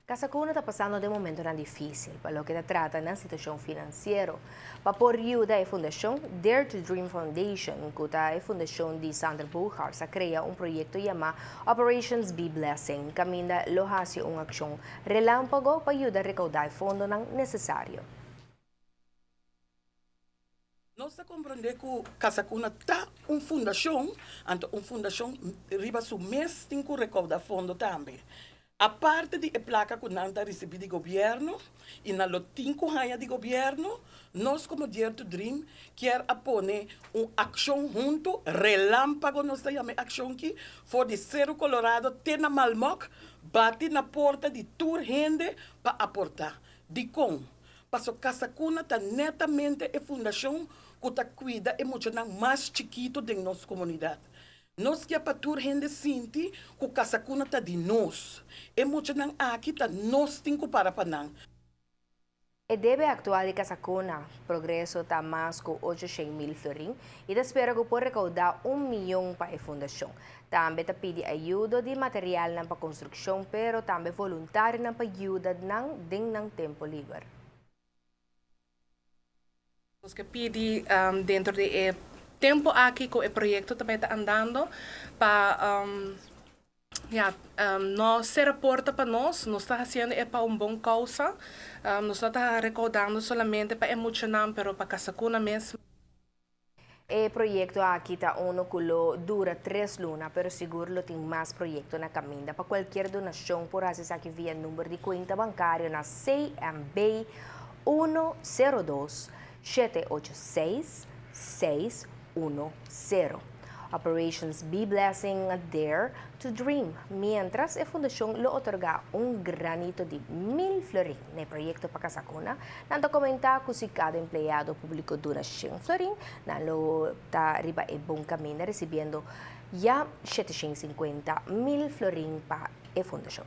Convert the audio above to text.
Kasakuna está pasando de momento tan difícil, para lo que se trata na situación financiero. Para por ayuda, a Fundación Dare to Dream Foundation, kuta a Fundación de Sandra Bujar, sa crea un proyecto llamado Operations Be Blessing, caminda lo hace una acción relámpago para ayudar a recaudar fondos necesarios. Nós compreendemos que Casacuna está uma fundação, então uma fundação riba su mês tem que recaudar fundo também. A parte de placa que não está recebendo do governo, e na lotinco raia do governo, nós como Dare to Dream quer apoiar uma ação junto, relâmpago, nós chamamos ação que, for de Cerro Colorado, tem na Malmoc, bate na porta de tour gente para aportar. De como? Passo Casacuna está netamente a fundação que está cuida emocional mais chiquito de nossa comunidade. Nós que a patur gente sente que o Casacuna está de nós. Emocional aqui está nós tinco para panang. E debe actuar de Kasakuna, progresso está mais com 800,000 florin e espera que por recaudar 1 milhão para a fundação. Também está pede ajuda de material para construção, pero também voluntário para ajuda ng tempo livre. Nós que pedi dentro de tempo aqui que o projeto também está andando para nós ser a porta para nós está fazendo para uma boa causa, nós está recaudando somente para emocionar, pero para Kasakuna mesmo. O proyecto aquí está uno que dura 3 lunas, pero seguro tem mais proyectos na caminda. Para qualquer donação, por hacer aqui via número de conta bancário na CMB 102 786 610. Operations Be Blessing Dare to Dream, mientras a fundación lo otorga un granito de 1,000 florin en proyecto para Kasakuna. Nanto comenta que si cada empleado público dona 100 florin, na lo ta riba e bon camino recibiendo ya 750,000 florin para a fundación.